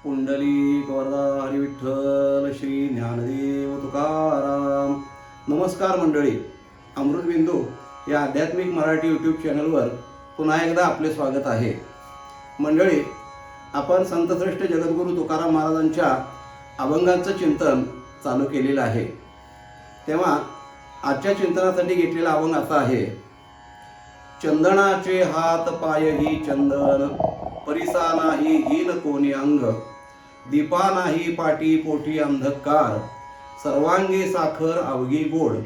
पुंडलिक वरदा हरी विठ्ठल श्री ज्ञानदेव तुकाराम. नमस्कार मंडळी, अमृतबिंदू या आध्यात्मिक मराठी यूट्यूब चॅनलवर पुन्हा एकदा आपले स्वागत आहे. मंडळी, आपण संतश्रेष्ठ जगद्गुरू तुकाराम महाराजांच्या अभंगांचं चिंतन चालू केलेलं आहे. तेव्हा आजच्या चिंतनासाठी घेतलेला अभंग असा आहे. चंदनाचे हात पाय ही चंदन, परिसा नाही हीन कोणी अंग, दीपा नाही पाटी पोटी अंधकार, सर्वांगी साखर अवघी गोड.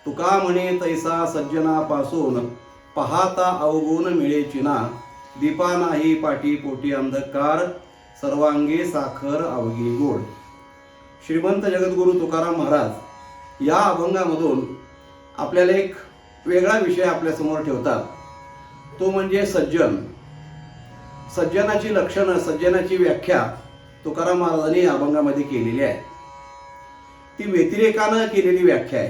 तुका म्हणे तैसा सज्जनापासून, पाहता अवगुण मिळे चिना, दीपा नाही पाटी पोटी अंधकार, सर्वांगी साखर अवघी गोड. श्रीमंत जगद्गुरू तुकाराम महाराज या अभंगामधून आपल्याला एक वेगळा विषय आपल्यासमोर ठेवतात. तो म्हणजे सज्जन. सज्जनाची लक्षणं, सज्जनाची व्याख्या तुकाराम महाराजांनी या अभंगामध्ये केलेली आहे. ती व्यतिरेकानं केलेली व्याख्या आहे.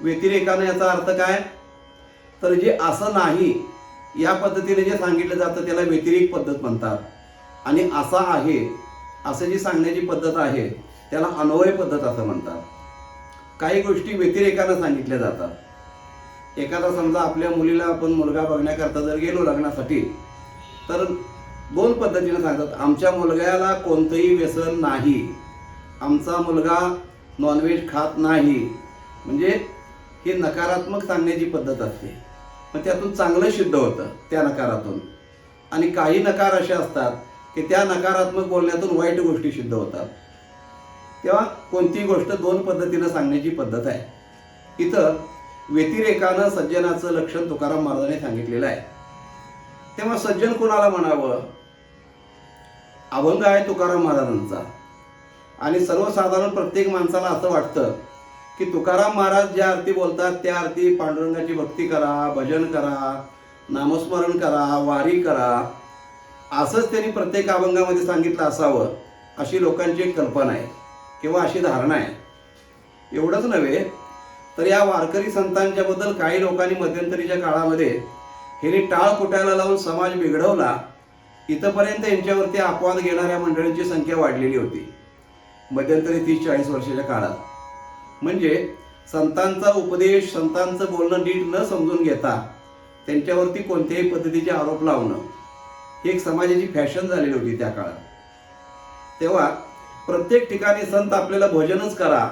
व्यतिरेकानं याचा अर्थ काय, तर जे असं नाही या पद्धतीने जे सांगितलं जातं त्याला व्यतिरेक पद्धत म्हणतात. आणि असा आहे असं जी सांगण्याची पद्धत आहे त्याला अन्वय पद्धत असं म्हणतात. काही गोष्टी व्यतिरेकानं सांगितल्या जातात. एखादा समजा आपल्या मुलीला आपण मुलगा बघण्याकरता जर गेलो लग्नासाठी, तर दोन पद्धतीने सांगतात. आमच्या मुलग्याला कोणतंही व्यसन नाही, आमचा मुलगा नॉनव्हेज खात नाही, म्हणजे ही नकारात्मक सांगण्याची पद्धत असते. मग त्यातून चांगलं सिद्ध होतं त्या नकारातून. आणि काही नकार असे असतात की त्या नकारात्मक बोलण्यातून वाईट गोष्टी सिद्ध होतात. तेव्हा कोणतीही गोष्ट दोन पद्धतीनं सांगण्याची पद्धत आहे. इथं व्यतिरेकानं सज्जनाचं लक्षण तुकाराम महाराजांनी सांगितलेलं आहे. तेव्हा सज्जन कोणाला म्हणावं? अभंग आहे तुकाराम महाराजांचा. आणि सर्वसाधारण प्रत्येक माणसाला असं वाटतं की तुकाराम महाराज ज्या अर्थी बोलतात त्या अर्थी पांडुरंगाची भक्ती करा, भजन करा, नामस्मरण करा, वारी करा, असंच त्यांनी प्रत्येक अभंगामध्ये सांगितलं असावं अशी लोकांची एक कल्पना आहे किंवा अशी धारणा आहे. एवढंच नव्हे तर या वारकरी संतांच्या बद्दल काही लोकांनी मध्यंतरीच्या काळामध्ये हे टाळ कुटायला लावून समाज बिघडवला. इथंपर्यंत यांच्यावरती अपवाद घेणाऱ्या मंडळींची संख्या वाढलेली होती मध्यंतरी 30-40 वर्षाच्या काळात. म्हणजे संतांचा उपदेश, संतांचं बोलणं नीट न समजून घेता त्यांच्यावरती कोणत्याही पद्धतीचे आरोप लावणं ही एक समाजाची फॅशन झालेली होती त्या काळात. तेव्हा प्रत्येक ठिकाणी संत आपल्याला भजनच करा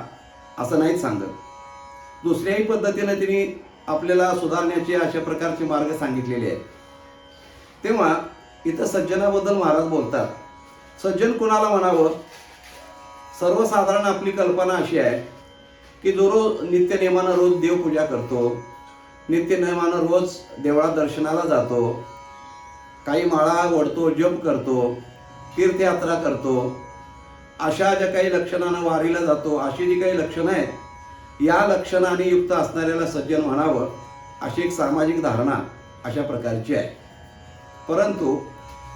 असं नाहीच सांगत. दुसऱ्याही पद्धतीने त्यांनी आपल्याला सुधारण्याचे अशा प्रकारचे मार्ग सांगितलेले आहेत. तेव्हा इथं सज्जनाबद्दल महाराज बोलतात. सज्जन कुणाला म्हणावं? सर्वसाधारण आपली कल्पना अशी आहे की जो रोज नित्यनेमानं रोज देवपूजा करतो, नित्यनेमानं रोज देवळात दर्शनाला जातो, काही माळा ओढतो, जप करतो, तीर्थयात्रा करतो, अशा ज्या काही लक्षणानं वारीला जातो, अशी जी काही लक्षणं आहेत, या लक्षणाने युक्त असणाऱ्याला सज्जन म्हणावं अशी एक सामाजिक धारणा अशा प्रकारची आहे. परंतु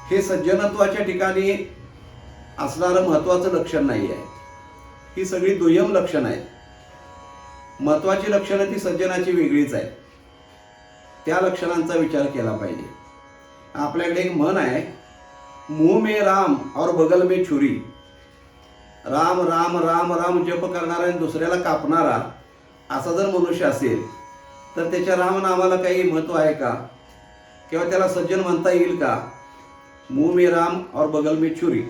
हे सज्जनत्वाच्या ठिकाणी असणारं महत्त्वाचं लक्षण नाही आहे. ही सगळी दुय्यम लक्षणं आहेत. महत्त्वाची लक्षणं ती सज्जनाची वेगळीच आहे. त्या लक्षणांचा विचार केला पाहिजे. आपल्याकडे एक म्हण आहे, मुंह में राम और बगल में छुरी. राम राम राम राम जप करणारा आणि दुसऱ्याला कापणारा असा जर मनुष्य असेल तर त्याच्या रामनामाला काही महत्त्व आहे का? किंवा त्याला सज्जन म्हणता येईल का? मुंह में राम और बगल में छुरी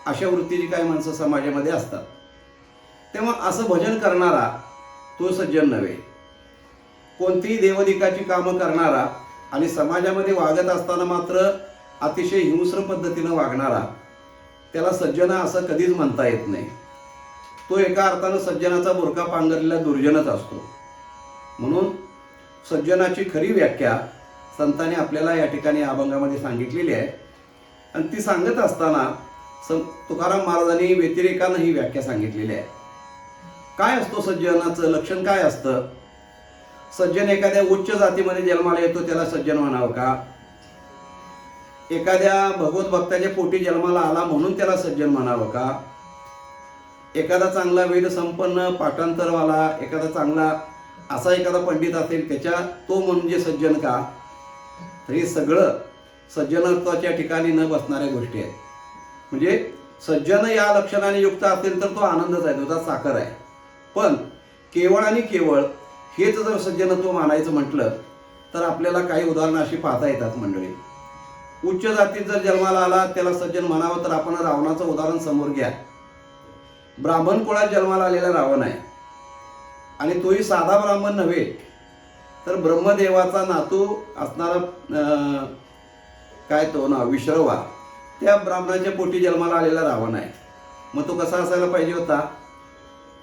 अशा वृत्तीची काही माणसं समाजामध्ये असतात. तेव्हा असं भजन करणारा तो सज्जन नव्हे. कोणतीही देवदिकाची कामं करणारा आणि समाजामध्ये वागत असताना मात्र अतिशय हिंस्र पद्धतीनं वागणारा त्याला सज्जन असं कधीच म्हणता येत नाही. तो एका अर्थानं सज्जनाचा बुरका पांघरलेला दुर्जनच असतो. म्हणून सज्जनाची खरी व्याख्या संतांनी आपल्याला या ठिकाणी अभंगामध्ये सांगितलेली आहे. आणि ती सांगत असताना तुकाराम महाराजांनी व्यतिरेकानं ही व्याख्या सांगितलेली आहे. काय असतो सज्जनाचं लक्षण? काय असतं? सज्जन एखाद्या उच्च जातीमध्ये जन्माला येतो त्याला सज्जन म्हणावं का? एखाद्या भगवत भक्ताच्या पोटी जन्माला आला म्हणून त्याला सज्जन म्हणावं का? एखादा चांगला वेद संपन्न पाठांतरवाला, एखादा चांगला असा एखादा पंडित असेल त्याच्या तो म्हणजे सज्जन का? तर हे सगळं सज्जनत्वाच्या ठिकाणी न बसणाऱ्या गोष्टी आहेत. म्हणजे सज्जन या लक्षणाने युक्त असेल तर तो आनंदच आहे, दुधात साखर आहे. पण केवळ आणि केवळ हेच जर सज्जनत्व मानायचं म्हटलं तर आपल्याला काही उदाहरणं अशी पाहता येतात मंडळी. उच्च जातीत जर जन्माला आला त्याला सज्जन म्हणावं तर आपण रावणाचं उदाहरण समोर घ्या. ब्राह्मण कुळात जन्माला आलेला रावण आहे आणि तोही साधा ब्राह्मण नव्हे तर ब्रह्मदेवाचा नातू असणारा काय तो ना विश्रवा, त्या ब्राह्मणाच्या पोटी जन्माला आलेला रावण आहे. मग तो कसा असायला पाहिजे होता?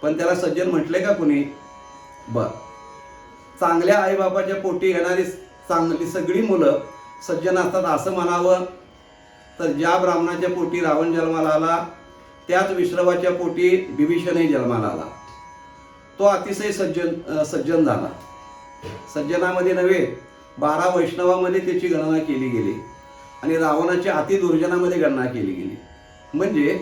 पण त्याला सज्जन म्हटले का कुणी? चांगल्या आईबापाच्या पोटी येणारी चांगली सगळी मुलं सज्जन असतात असं म्हणावं तर ज्या ब्राह्मणाच्या पोटी रावण जन्माला आला त्याच विश्रवाच्या पोटी बिभीषणही जन्माला आला. तो अतिशय सज्जन झाला. सज्जनामध्ये नव्हे 12 वैष्णवामध्ये त्याची गणना केली गेली आणि रावणाच्या अतिदुर्जनामध्ये गणना केली गेली. म्हणजे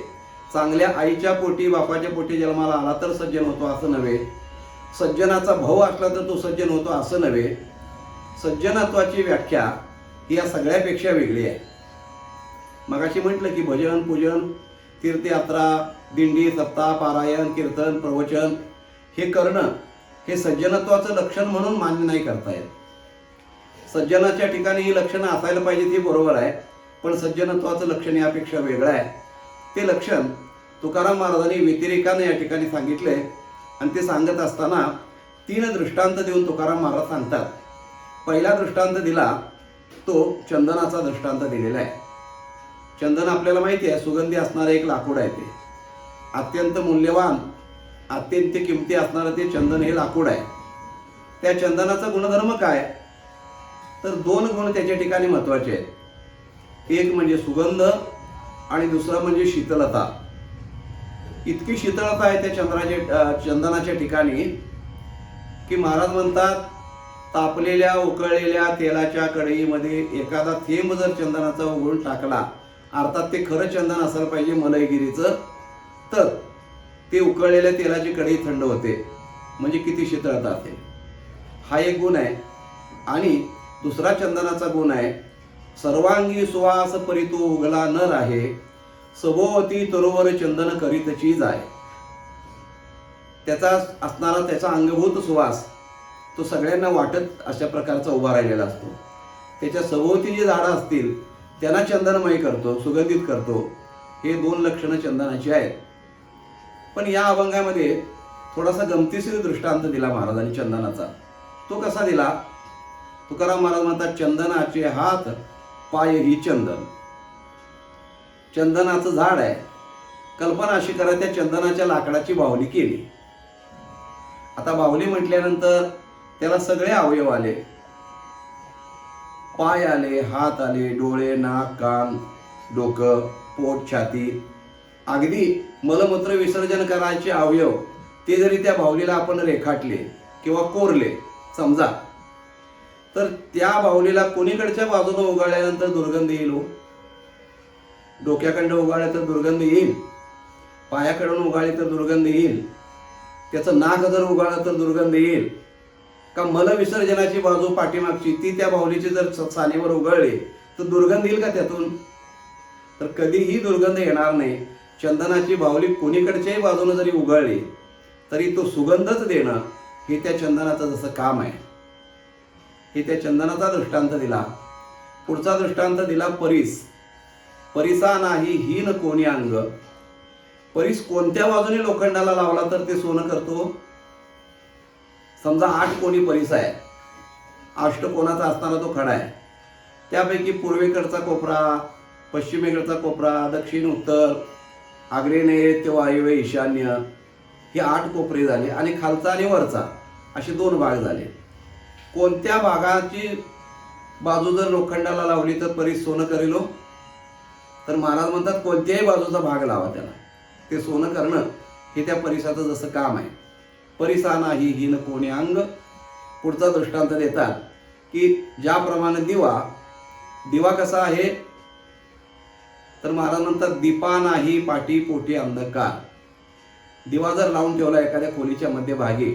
चांगल्या आईच्या पोटी बापाच्या पोटी जन्माला आला तर सज्जन होतो असं नव्हे, सज्जनाचा भाऊ असला तर तो सज्जन होतो असं नव्हे. सज्जनत्वाची व्याख्या ही या सगळ्यापेक्षा वेगळी आहे. मगाशी म्हटलं की भजन, पूजन, तीर्थयात्रा, दिंडी, सप्ताह, पारायण, कीर्तन, प्रवचन हे करणं हे सज्जनत्वाचं लक्षण म्हणून मान्य नाही करता येत. सज्जनाच्या ठिकाणी ही लक्षणं असायला पाहिजे ती बरोबर आहे, पण सज्जनत्वाचं लक्षण यापेक्षा वेगळं आहे. ते लक्षण तुकाराम महाराजांनी व्यतिरेकाने या ठिकाणी सांगितले आणि ते सांगत असताना 3 दृष्टांत देऊन तुकाराम महाराज सांगतात. पहिला दृष्टांत दिला तो चंदनाचा दृष्टांत दिलेला आहे. चंदन आपल्याला माहिती आहे सुगंधी असणारं एक लाकूड आहे. ते अत्यंत मूल्यवान, अत्यंत किमती असणारं ते चंदन हे लाकूड आहे. त्या चंदनाचा गुणधर्म काय? तर 2 गुण त्याच्या ठिकाणी महत्त्वाचे आहेत. एक म्हणजे सुगंध आणि दुसरा म्हणजे शीतलता. इतकी शीतलता आहे त्या चंदनाच्या ठिकाणी की महाराज म्हणतात तापलेल्या उकळलेल्या तेलाच्या कढईमध्ये एखादा थेंब जर चंदनाचा उघडून टाकला, अर्थात ते खरं चंदन असायला पाहिजे मलईगिरीचं, तर ते उकळलेल्या तेलाची कढई थंड होते. म्हणजे किती शीतलता असेल. हा एक गुण आहे. आणि दुसरा चंदनाचा गुण आहे सर्वांगी सुवास परितो उगला न राहे, सभोवती तरोवर चंदन करीतची जाय. त्याचा असणारा त्याचा अंगभूत सुवास तो सगळ्यांना वाटत अशा प्रकारचा उभा राहिलेला असतो. त्याच्या सभोवती जी झाडं असतील त्यांना चंदनमय करतो, सुगंधित करतो. हे 2 लक्षणं चंदनाची आहेत. पण या अभंगामध्ये थोडासा गमतीशीर दृष्टांत दिला महाराजांनी चंदनाचा. तो कसा दिला? तुकाराम महाराज म्हणतात चंदनाचे हात पाय ही चंदन. चंदनाचं झाड आहे. कल्पना अशी करा त्या चंदनाच्या लाकडाची बाहुली केली. आता बाहुली म्हटल्यानंतर त्याला सगळे अवयव आले. पाय आले, हात आले, डोळे, नाक, कान, डोकं, पोट, छाती, अगदी मलमूत्र विसर्जन करायचे अवयव ते जरी त्या बाहुलीला आपण रेखाटले किंवा कोरले समजा, तर त्या बाहुलीला कोणीकडच्या बाजूने उगाळल्यानंतर दुर्गंध येईल. डोक्याकडनं उगाळले तर दुर्गंध येईल, पायाकडून उगाळले तर दुर्गंध येईल, त्याचं नाक जर उगाळलं तर दुर्गंध येईल. का मलविसर्जनाची बाजू पाठीमागची ती त्या बाहुलीची जर सालीवर उगाळली तर दुर्गंध येईल का त्यातून? तर कधीही दुर्गंध येणार नाही. चंदनाची बाहुली कोणीकडच्याही बाजूने जरी उगाळली तरी तो सुगंधच देणं हे त्या चंदनाचं जसं काम आहे. हे त्या चंदनाचा दृष्टांत दिला. पुढचा दृष्टांत दिला परीस. परिसा नाही हीन कोणी अंग. परीस कोणत्या बाजूने लोखंडाला लावला तर ते सोनं करतो? समजा 8 कोणी परिस आहे, अष्टकोनाचा असणारा तो खडा आहे. त्यापैकी पूर्वेकडचा कोपरा, पश्चिमेकडचा कोपरा, दक्षिण, उत्तर, आग्नेय, नैऋत्य, वायव्य, ईशान्य हे 8 कोपरे झाले आणि खालचा आणि वरचा असे 2 भाग झाले. कोणत्या भागाची बाजू जर लोखंडाला लावली तर परीस सोनं करेल? तर महाराज म्हणतात कोणत्याही बाजूचा भाग लावा त्याला, ते सोनं करणं हे त्या परिसाचं जसं काम आहे. परिसा नाही हीन कोणी अंग. पुढचा दृष्टांत देतात की ज्याप्रमाणे दिवा कसा आहे? तर महाराज म्हणतात दीपा नाही पाठी पोटी अंधकार. दिवा जर लावून ठेवला एखाद्या खोलीच्या मध्यभागी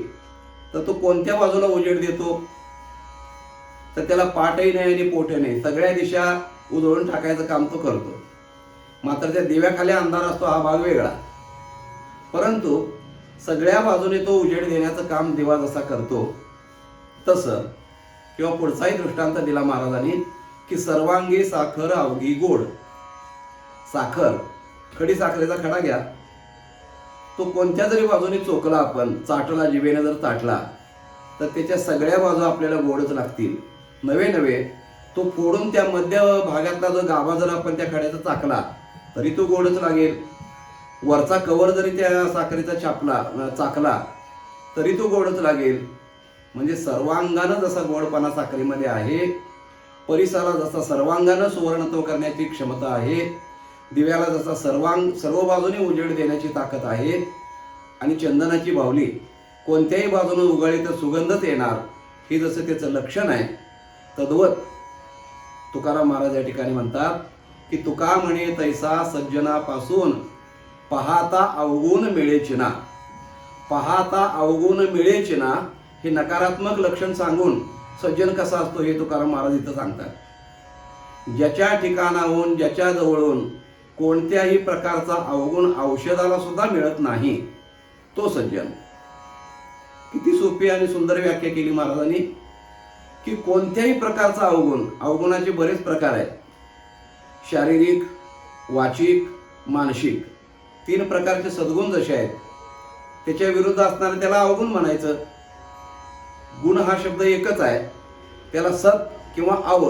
तर तो कोणत्या बाजूला उजेड देतो? तर त्याला पाठही नाही आणि पोटही नाही, सगळ्या दिशा उजळून टाकायचं काम तो करतो. मात्र त्या दिव्याखाली अंधार असतो हा भाग वेगळा. परंतु सगळ्या बाजूने तो उजेड देण्याचं काम दिवा जसा करतो तसं, किंवा पुढचाही दृष्टांत दिला महाराजांनी की सर्वांगी साखर अवघी गोड. साखर, खडी साखरेचा खडा घ्या, तो कोणत्या जरी बाजूने चोखला, आपण चाटला, जिभेने जर चाटला तर त्याच्या सगळ्या बाजू आपल्याला गोडच लागतील. नवे तो फोडून त्या मध्य भागातला जो गाभा जर आपण त्या खड्याचा चाकला तरी तो गोडच लागेल. वरचा कवर जरी त्या साखरेचा चाकला तरी तो गोडच लागेल. म्हणजे सर्वांगानं जसा गोडपणा साखरेमध्ये आहे, परिसराला जसा सर्वांगानं सुवर्णत्व करण्याची क्षमता आहे, दिव्याला जसा सर्व बाजूने उजेड देण्याची ताकद आहे, आणि चंदनाची बाहुली कोणत्याही बाजूने उघळली तर सुगंधच येणार, हे जसं त्याचं लक्षण आहे, तद्वत तुकाराम महाराज या ठिकाणी म्हणतात की तुका म्हणे तैसा सज्जनापासून पाहता अवगुण मिळेचिना. पाहता अवगुण मिळेचिना हे नकारात्मक लक्षण सांगून सज्जन कसा असतो हे तुकाराम महाराज इथं सांगतात. ज्याच्या ठिकाणाहून, ज्याच्या जवळून कोणत्याही प्रकारचा अवगुण औषधाला सुद्धा मिळत नाही तो सज्जन. किती सोपी आणि सुंदर व्याख्या केली महाराजांनी की कोणत्याही प्रकारचा अवगुण, अवगुणाचे बरेच प्रकार आहेत, शारीरिक, वाचिक, मानसिक, 3 प्रकारचे सद्गुण जसे आहेत त्याच्या विरुद्ध असणारे त्याला अवगुण म्हणायचं. गुण हा शब्द एकच आहे, त्याला सत किंवा अव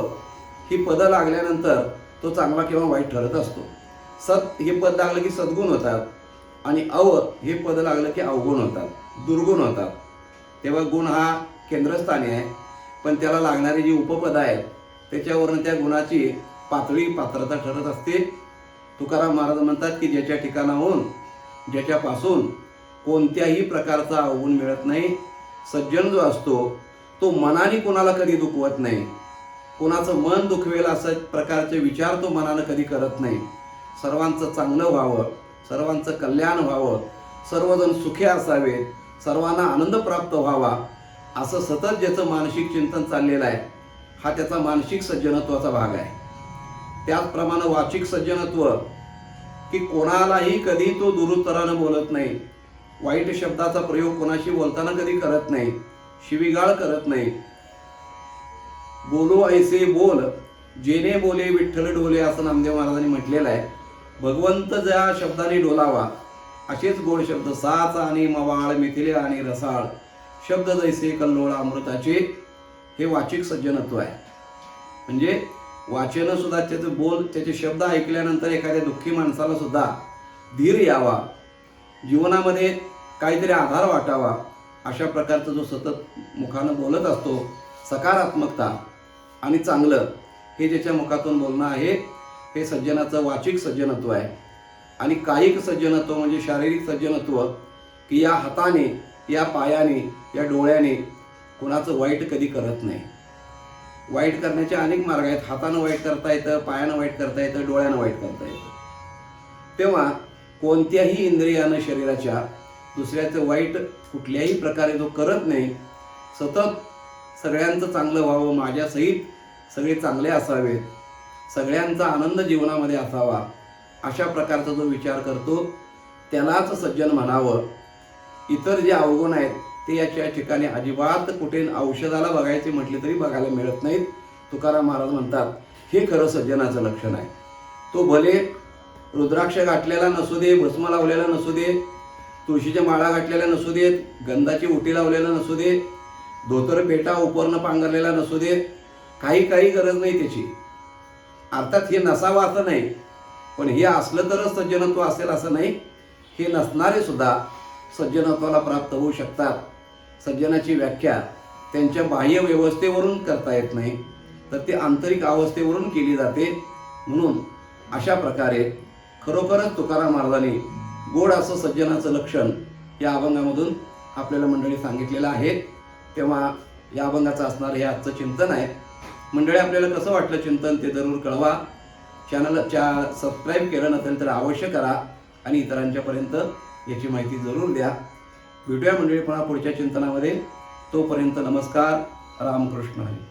ही पदं लागल्यानंतर तो चांगला किंवा वाईट ठरत असतो. सत हे पद लागलं की सद्गुण होतात, आणि अव हे पद लागलं की अवगुण होतात, दुर्गुण होतात. तेव्हा गुण हा केंद्रस्थानी आहे, पण त्याला लागणारी जी उपपद आहेत त्याच्यावरून त्या गुणाची पातळी, पात्रता ठरत असते. तुकाराम महाराज म्हणतात की ज्याच्या ठिकाणाहून, ज्याच्यापासून कोणत्याही प्रकारचा अवगुण मिळत नाही, सज्जन जो असतो तो मनाने कोणाला कधी दुखवत नाही, कोणाचं मन दुखवेल असं प्रकारचे विचार तो मनानं कधी करत नाही. सर्वांचं चांगलं व्हावं, सर्वांचं कल्याण व्हावं, सर्वजण सुखी असावेत, सर्वांना आनंद प्राप्त व्हावा, असं सतत ज्याचं मानसिक चिंतन चाललेलं आहे हा त्याचा मानसिक सज्जनत्वाचा भाग आहे. त्याचप्रमाणे वाचिक सज्जनत्व की कोणालाही कधी तो दुरुत्तरानं बोलत नाही, वाईट शब्दाचा प्रयोग कोणाशी बोलताना कधी करत नाही, शिवीगाळ करत नाही. बोलो ऐसे बोल जेने बोले विठ्ठल डोले असं नामदेव महाराजांनी म्हटलेलं आहे. भगवंत ज्या शब्दाने डोलावा असेच गोड शब्द, साच आणि मवाळ, मिथिले आणि रसाळ, शब्द जैसे कल्लोळ अमृताचे, हे वाचिक सज्जनत्व आहे. म्हणजे वाचन सुद्धा, त्याचे बोल, त्याचे शब्द ऐकल्यानंतर एखाद्या दुःखी माणसाला सुद्धा धीर यावा, जीवनामध्ये काहीतरी आधार वाटावा, अशा प्रकारचा जो सतत मुखानं बोलत असतो, सकारात्मकता आणि चांगलं हे ज्याच्या मुखातून बोलणं आहे, हे सज्जनाचं वाचिक सज्जनत्व आहे. आणि कायिक सज्जनत्व म्हणजे शारीरिक सज्जनत्व की या हाताने, या पायाने, या डोळ्याने कुणाचं वाईट कधी करत नाही. वाईट करण्याचे अनेक मार्ग आहेत. हातानं वाईट करता येतं, पायानं वाईट करता येतं, डोळ्यानं वाईट करता येतं. तेव्हा कोणत्याही इंद्रियानं शरीराच्या दुसऱ्याचं वाईट कुठल्याही प्रकारे जो करत नाही, सतत सगळ्यांचं चांगलं व्हावं, माझ्यासहित सगळे चांगले असावेत, सगळ्यांचा आनंद जीवनामध्ये असावा, अशा प्रकारचा जो विचार करतो त्यालाच सज्जन म्हणावं. इतर जे अवगुण आहेत ते याच्या ठिकाणी अजिबात कुठे औषधाला बघायचे म्हटले तरी बघायला मिळत नाहीत. तुकाराम महाराज म्हणतात हे खरं सज्जनाचं लक्षण आहे. तो भले रुद्राक्ष गाठलेला नसू दे, भस्म लावलेला नसू दे, तुळशीच्या माळा घातलेल्या नसू देत, गंधाची ओटी लावलेला नसू दे, धोतर पेटा उपरनं पांघरलेला नसू दे, काही गरज नाही त्याची. अर्थात हे नसावं असं नाही, पण हे असलं तरच सज्जनत्व असेल असं नाही. हे नसणारे सुद्धा सज्जनत्वाला प्राप्त होऊ शकतात. सज्जनाची व्याख्या त्यांच्या बाह्य व्यवस्थेवरून करता येत नाही, तर ती आंतरिक अवस्थेवरून केली जाते. म्हणून अशा प्रकारे खरोखरच तुकाराम महाराजांनी गोड असं सज्जनाचं लक्षण या अभंगामधून आपल्याला मंडळी सांगितलेलं आहे. तेव्हा या अभंगाचं असणारं हे आजचं चिंतन आहे. मंडळी, आपल्याला कसं वाटलं चिंतन ते जरूर कळवा. चॅनलच्या सबस्क्राईब केलं नसेल तर अवश्य करा आणि इतरांच्यापर्यंत याची माहिती जरूर द्या. भेटूया मंडळी पुन्हा पुढच्या चिंतनामध्ये. तोपर्यंत नमस्कार. रामकृष्ण हरी.